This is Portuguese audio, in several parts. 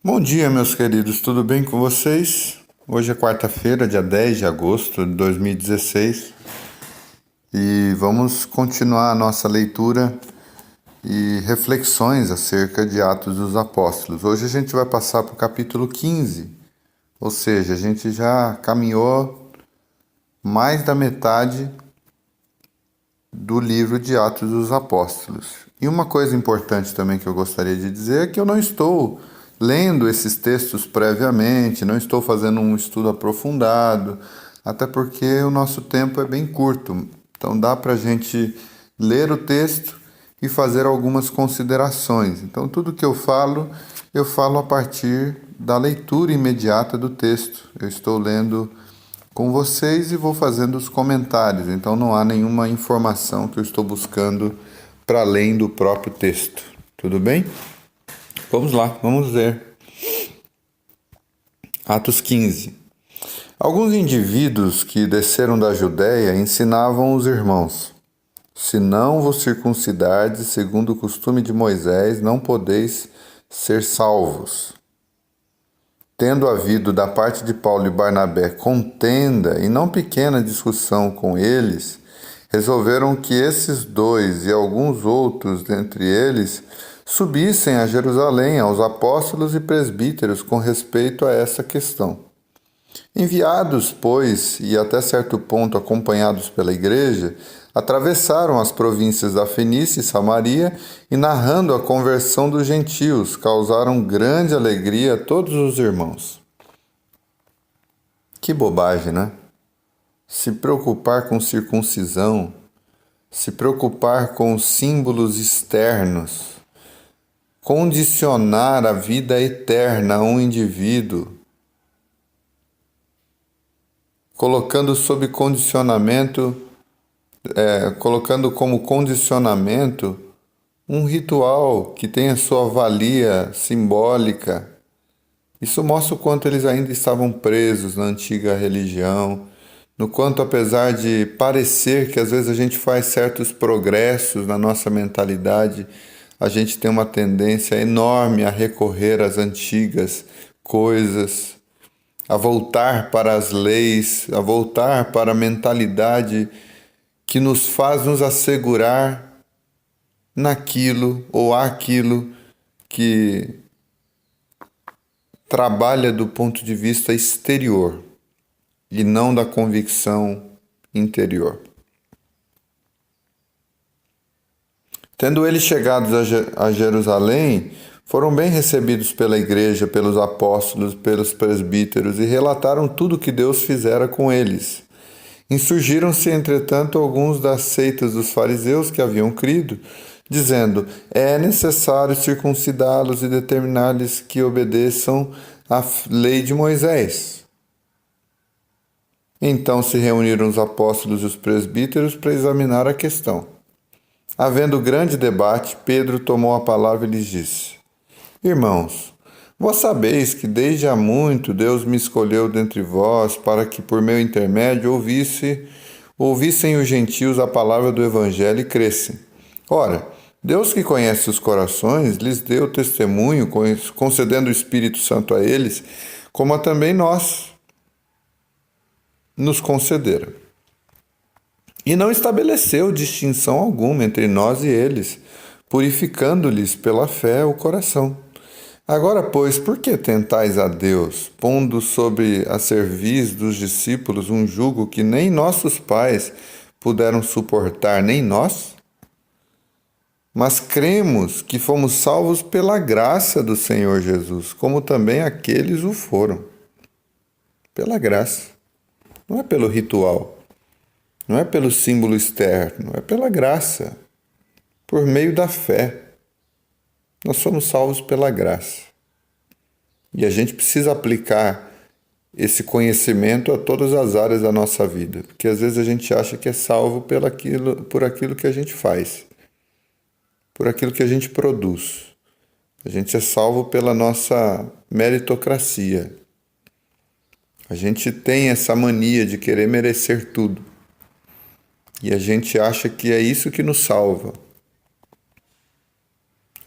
Bom dia, meus queridos, tudo bem com vocês? Hoje é quarta-feira, dia 10 de agosto de 2016 e vamos continuar a nossa leitura e reflexões acerca de Atos dos Apóstolos. Hoje a gente vai passar para o capítulo 15, ou seja, a gente já caminhou mais da metade do livro de Atos dos Apóstolos. E uma coisa importante também que eu gostaria de dizer é que eu não estou lendo esses textos previamente, não estou fazendo um estudo aprofundado, até porque o nosso tempo é bem curto. Então dá para a gente ler o texto e fazer algumas considerações. Então tudo que eu falo a partir da leitura imediata do texto. Eu estou lendo com vocês e vou fazendo os comentários. Então não há nenhuma informação que eu estou buscando para além do próprio texto. Tudo bem? Vamos lá, vamos ver. Atos 15. Alguns indivíduos que desceram da Judéia ensinavam os irmãos: se não vos circuncidardes segundo o costume de Moisés, não podeis ser salvos. Tendo havido da parte de Paulo e Barnabé contenda e não pequena discussão com eles, resolveram que esses dois e alguns outros dentre eles subissem a Jerusalém aos apóstolos e presbíteros com respeito a essa questão. Enviados, pois, e até certo ponto acompanhados pela igreja, atravessaram as províncias da Fenícia e Samaria e, narrando a conversão dos gentios, causaram grande alegria a todos os irmãos. Que bobagem, né? Se preocupar com circuncisão, se preocupar com símbolos externos, condicionar a vida eterna a um indivíduo, colocando sob condicionamento, colocando como condicionamento um ritual que tem a sua valia simbólica. Isso mostra o quanto eles ainda estavam presos na antiga religião, no quanto, apesar de parecer que às vezes a gente faz certos progressos na nossa mentalidade, a gente tem uma tendência enorme a recorrer às antigas coisas, a voltar para as leis, a voltar para a mentalidade que nos faz nos assegurar naquilo ou aquilo que trabalha do ponto de vista exterior e não da convicção interior. Tendo eles chegados a Jerusalém, foram bem recebidos pela igreja, pelos apóstolos, pelos presbíteros e relataram tudo o que Deus fizera com eles. Insurgiram-se, entretanto, alguns das seitas dos fariseus que haviam crido, dizendo: é necessário circuncidá-los e determinar-lhes que obedeçam à lei de Moisés. Então se reuniram os apóstolos e os presbíteros para examinar a questão. Havendo grande debate, Pedro tomou a palavra e lhes disse: irmãos, vós sabeis que desde há muito Deus me escolheu dentre vós para que por meu intermédio ouvissem os gentios a palavra do evangelho e crescem. Ora, Deus que conhece os corações lhes deu testemunho, concedendo o Espírito Santo a eles, como a também nós nos concederam. E não estabeleceu distinção alguma entre nós e eles, purificando-lhes pela fé o coração. Agora, pois, por que tentais a Deus, pondo sobre a cerviz dos discípulos um jugo que nem nossos pais puderam suportar, nem nós? Mas cremos que fomos salvos pela graça do Senhor Jesus, como também aqueles o foram. Pela graça. Não é pelo ritual. Não é pelo símbolo externo. É pela graça. Por meio da fé. Nós somos salvos pela graça. E a gente precisa aplicar esse conhecimento a todas as áreas da nossa vida. Porque às vezes a gente acha que é salvo por aquilo que a gente faz. Por aquilo que a gente produz. A gente é salvo pela nossa meritocracia. A gente tem essa mania de querer merecer tudo. E a gente acha que é isso que nos salva.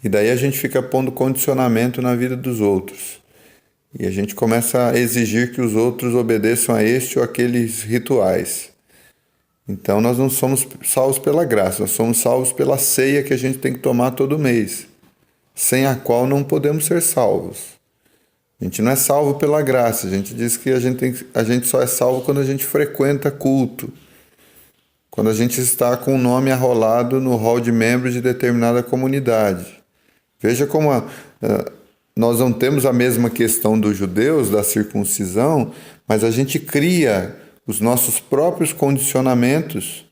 E daí a gente fica pondo condicionamento na vida dos outros. E a gente começa a exigir que os outros obedeçam a este ou aqueles rituais. Então nós não somos salvos pela graça, nós somos salvos pela ceia que a gente tem que tomar todo mês, sem a qual não podemos ser salvos. A gente não é salvo pela graça, a gente diz que a gente só é salvo quando a gente frequenta culto, quando a gente está com o nome arrolado no hall de membros de determinada comunidade. Veja como nós não temos a mesma questão dos judeus, da circuncisão, mas a gente cria os nossos próprios condicionamentos,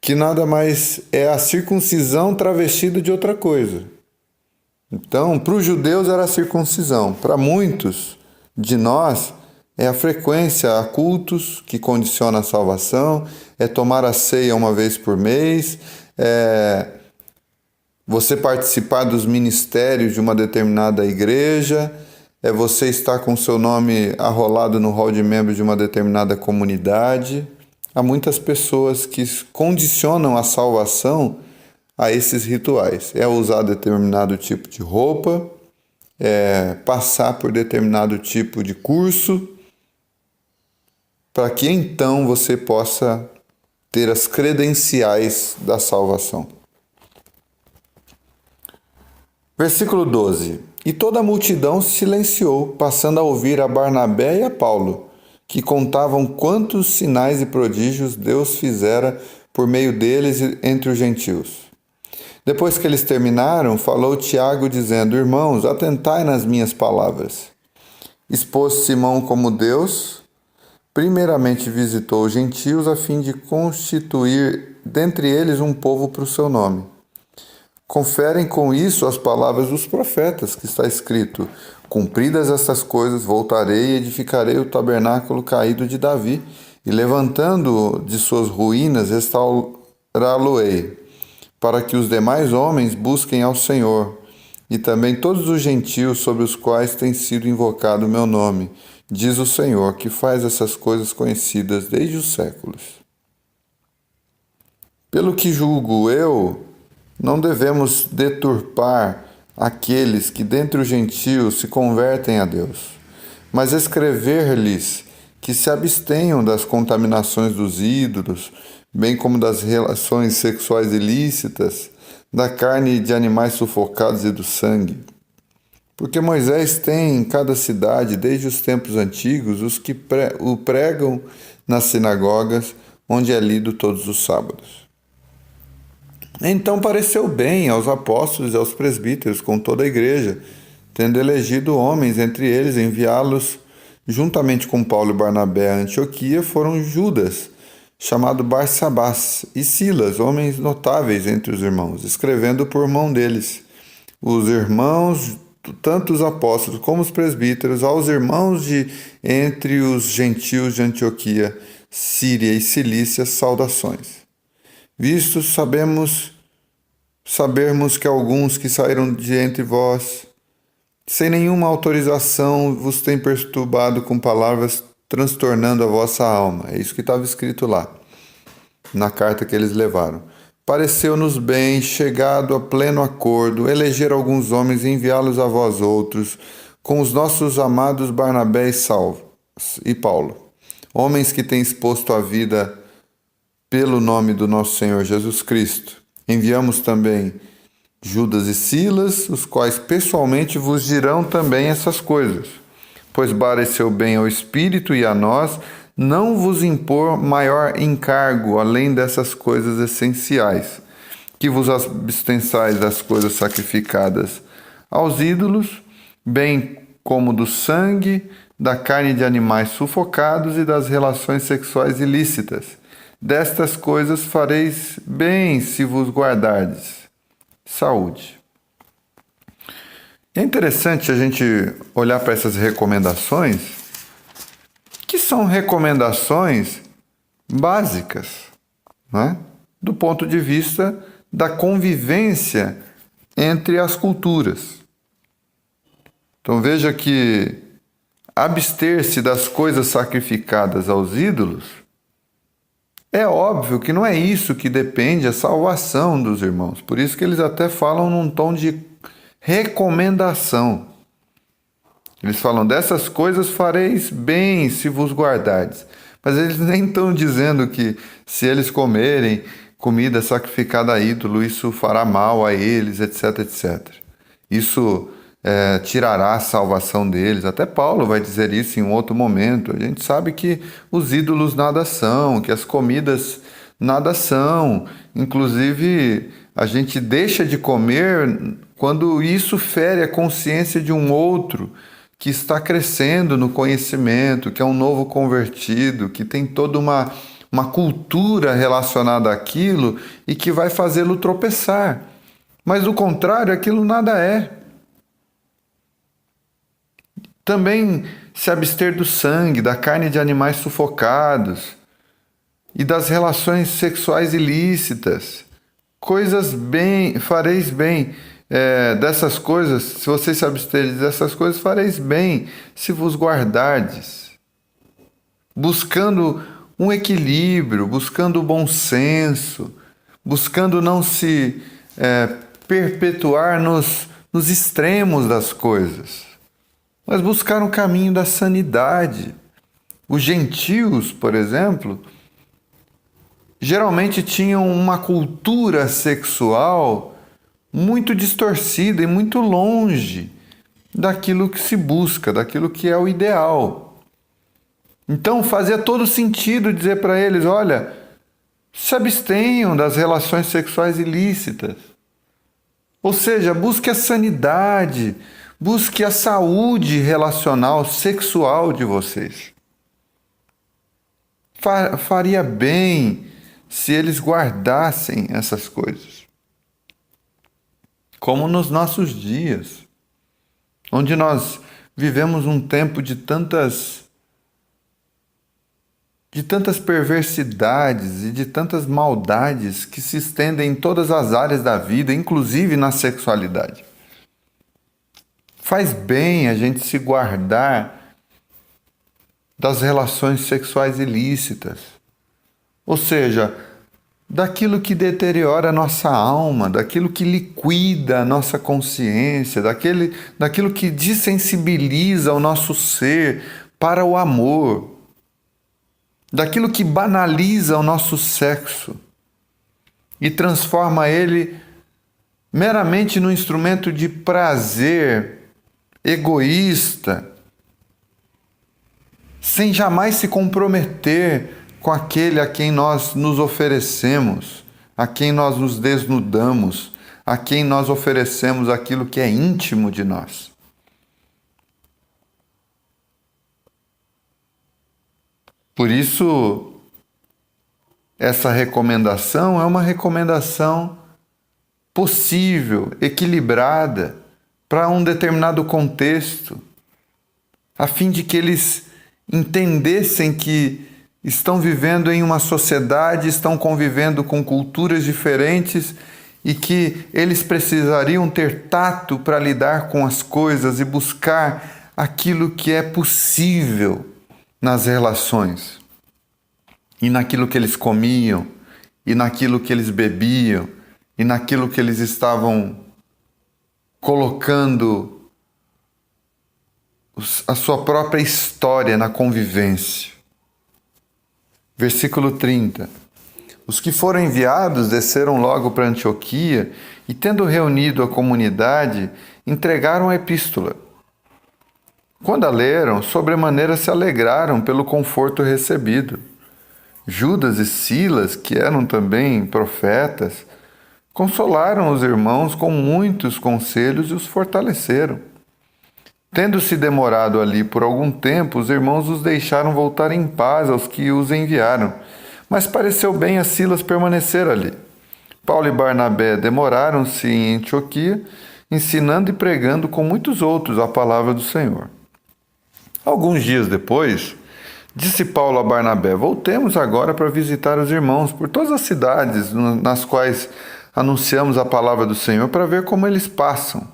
que nada mais é a circuncisão travestida de outra coisa. Então, para os judeus era a circuncisão. Para muitos de nós, é a frequência a cultos que condiciona a salvação, é tomar a ceia uma vez por mês, é você participar dos ministérios de uma determinada igreja, é você estar com seu nome arrolado no hall de membros de uma determinada comunidade. Há muitas pessoas que condicionam a salvação a esses rituais. É usar determinado tipo de roupa, é passar por determinado tipo de curso, para que então você possa ter as credenciais da salvação. Versículo 12. E toda a multidão silenciou, passando a ouvir a Barnabé e a Paulo, que contavam quantos sinais e prodígios Deus fizera por meio deles entre os gentios. Depois que eles terminaram, falou Tiago, dizendo: Irmãos, atentai nas minhas palavras. Expôs Simão como Deus, primeiramente visitou os gentios a fim de constituir dentre eles um povo para o seu nome. Conferem com isso as palavras dos profetas, que está escrito: Cumpridas estas coisas, voltarei e edificarei o tabernáculo caído de Davi, e levantando-o de suas ruínas, restaurá-lo-ei, para que os demais homens busquem ao Senhor, e também todos os gentios sobre os quais tem sido invocado o meu nome, diz o Senhor, que faz essas coisas conhecidas desde os séculos. Pelo que julgo eu, não devemos deturpar aqueles que dentre os gentios se convertem a Deus, mas escrever-lhes que se abstenham das contaminações dos ídolos, bem como das relações sexuais ilícitas, da carne de animais sufocados e do sangue. Porque Moisés tem em cada cidade, desde os tempos antigos, os que o pregam nas sinagogas, onde é lido todos os sábados. Então pareceu bem aos apóstolos e aos presbíteros, com toda a igreja, tendo elegido homens entre eles, enviá-los juntamente com Paulo e Barnabé a Antioquia, foram Judas, chamado Barsabás, e Silas, homens notáveis entre os irmãos, escrevendo por mão deles. Os irmãos, tanto os apóstolos como os presbíteros, aos irmãos de entre os gentios de Antioquia, Síria e Cilícia, saudações. Visto sabermos que alguns que saíram de entre vós, sem nenhuma autorização, vos têm perturbado com palavras, transtornando a vossa alma. É isso que estava escrito lá, na carta que eles levaram. Pareceu-nos bem, chegado a pleno acordo, eleger alguns homens e enviá-los a vós outros, com os nossos amados Barnabé e Paulo, homens que têm exposto a vida pelo nome do nosso Senhor Jesus Cristo. Enviamos também Judas e Silas, os quais pessoalmente vos dirão também essas coisas, pois pareceu bem ao Espírito e a nós não vos impor maior encargo além dessas coisas essenciais, que vos abstençais das coisas sacrificadas aos ídolos, bem como do sangue, da carne de animais sufocados e das relações sexuais ilícitas. Destas coisas fareis bem se vos guardardes. Saúde. É interessante a gente olhar para essas recomendações, que são recomendações básicas, né? Do ponto de vista da convivência entre as culturas. Então veja que abster-se das coisas sacrificadas aos ídolos, é óbvio que não é isso que depende a salvação dos irmãos. Por isso que eles até falam num tom de recomendação. Eles falam, dessas coisas fareis bem se vos guardardes. Mas eles nem estão dizendo que se eles comerem comida sacrificada a ídolo, isso fará mal a eles, etc, etc. Isso tirará a salvação deles. Até Paulo vai dizer isso em um outro momento. A gente sabe que os ídolos nada são, que as comidas nada são. Inclusive, a gente deixa de comer quando isso fere a consciência de um outro que está crescendo no conhecimento, que é um novo convertido, que tem toda uma cultura relacionada àquilo e que vai fazê-lo tropeçar. Mas, do contrário, aquilo nada é. Também se abster do sangue, da carne de animais sufocados e das relações sexuais ilícitas. Coisas bem, fareis bem dessas coisas, se vocês se absterem dessas coisas, fareis bem se vos guardardes. Buscando um equilíbrio, buscando o bom senso, buscando não se perpetuar nos extremos das coisas, mas buscar um caminho da sanidade. Os gentios, por exemplo, geralmente tinham uma cultura sexual muito distorcida e muito longe daquilo que se busca, daquilo que é o ideal. Então fazia todo sentido dizer para eles, olha, se abstenham das relações sexuais ilícitas. Ou seja, busque a sanidade, busque a saúde relacional, sexual de vocês. Faria bem se eles guardassem essas coisas. Como nos nossos dias, onde nós vivemos um tempo de tantas perversidades e de tantas maldades que se estendem em todas as áreas da vida, inclusive na sexualidade. Faz bem a gente se guardar das relações sexuais ilícitas, ou seja, daquilo que deteriora a nossa alma, daquilo que liquida a nossa consciência, daquilo que desensibiliza o nosso ser para o amor, daquilo que banaliza o nosso sexo e transforma ele meramente num instrumento de prazer egoísta, sem jamais se comprometer com aquele a quem nós nos oferecemos, a quem nós nos desnudamos, a quem nós oferecemos aquilo que é íntimo de nós. Por isso, essa recomendação é uma recomendação possível, equilibrada, para um determinado contexto, a fim de que eles entendessem que estão vivendo em uma sociedade, estão convivendo com culturas diferentes e que eles precisariam ter tato para lidar com as coisas e buscar aquilo que é possível nas relações, e naquilo que eles comiam, e naquilo que eles bebiam, e naquilo que eles estavam colocando a sua própria história na convivência. Versículo 30. Os que foram enviados desceram logo para Antioquia e, tendo reunido a comunidade, entregaram a epístola. Quando a leram, sobremaneira se alegraram pelo conforto recebido. Judas e Silas, que eram também profetas, consolaram os irmãos com muitos conselhos e os fortaleceram. Tendo-se demorado ali por algum tempo, os irmãos os deixaram voltar em paz aos que os enviaram, mas pareceu bem a Silas permanecer ali. Paulo e Barnabé demoraram-se em Antioquia, ensinando e pregando com muitos outros a palavra do Senhor. Alguns dias depois, disse Paulo a Barnabé: voltemos agora para visitar os irmãos por todas as cidades nas quais anunciamos a palavra do Senhor, para ver como eles passam.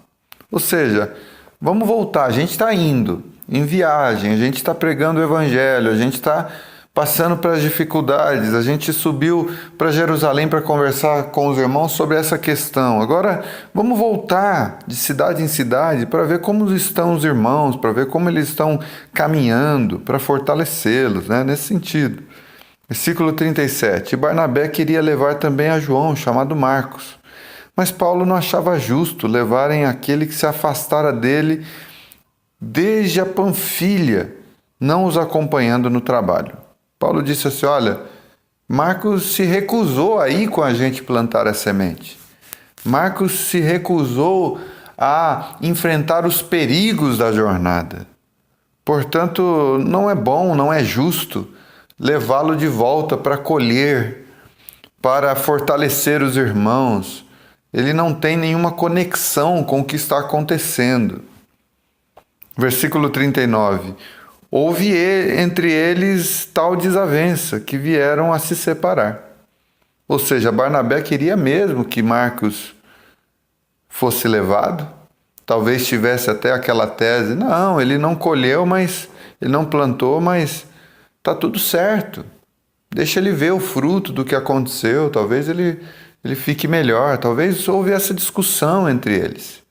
Ou seja, vamos voltar, a gente está indo em viagem, a gente está pregando o evangelho, a gente está passando pelas dificuldades. A gente subiu para Jerusalém para conversar com os irmãos sobre essa questão. Agora, vamos voltar de cidade em cidade para ver como estão os irmãos, para ver como eles estão caminhando, para fortalecê-los, né? Nesse sentido. Versículo 37. Barnabé queria levar também a João, chamado Marcos. Mas Paulo não achava justo levarem aquele que se afastara dele desde a Panfilha, não os acompanhando no trabalho. Paulo disse assim, olha, Marcos se recusou a ir com a gente plantar a semente. Marcos se recusou a enfrentar os perigos da jornada. Portanto, não é bom, não é justo levá-lo de volta para colher, para fortalecer os irmãos. Ele não tem nenhuma conexão com o que está acontecendo. Versículo 39. Houve entre eles tal desavença que vieram a se separar. Ou seja, Barnabé queria mesmo que Marcos fosse levado. Talvez tivesse até aquela tese, não, ele não colheu, mas ele não plantou, mas está tudo certo. Deixa ele ver o fruto do que aconteceu, talvez ele fique melhor. Talvez houve essa discussão entre eles.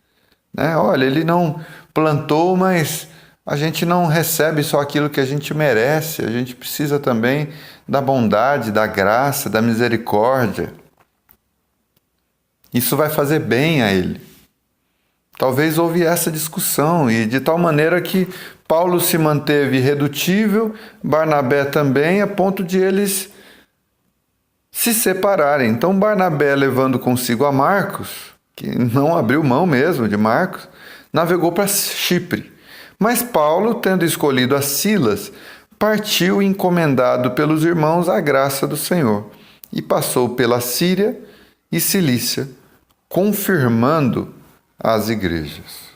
Né? Olha, ele não plantou, mas a gente não recebe só aquilo que a gente merece, a gente precisa também da bondade, da graça, da misericórdia. Isso vai fazer bem a ele. Talvez houve essa discussão, e de tal maneira que Paulo se manteve irredutível, Barnabé também, a ponto de eles se separarem. Então Barnabé, levando consigo a Marcos, que não abriu mão mesmo de Marcos, navegou para Chipre. Mas Paulo, tendo escolhido a Silas, partiu encomendado pelos irmãos à graça do Senhor e passou pela Síria e Cilícia, confirmando as igrejas.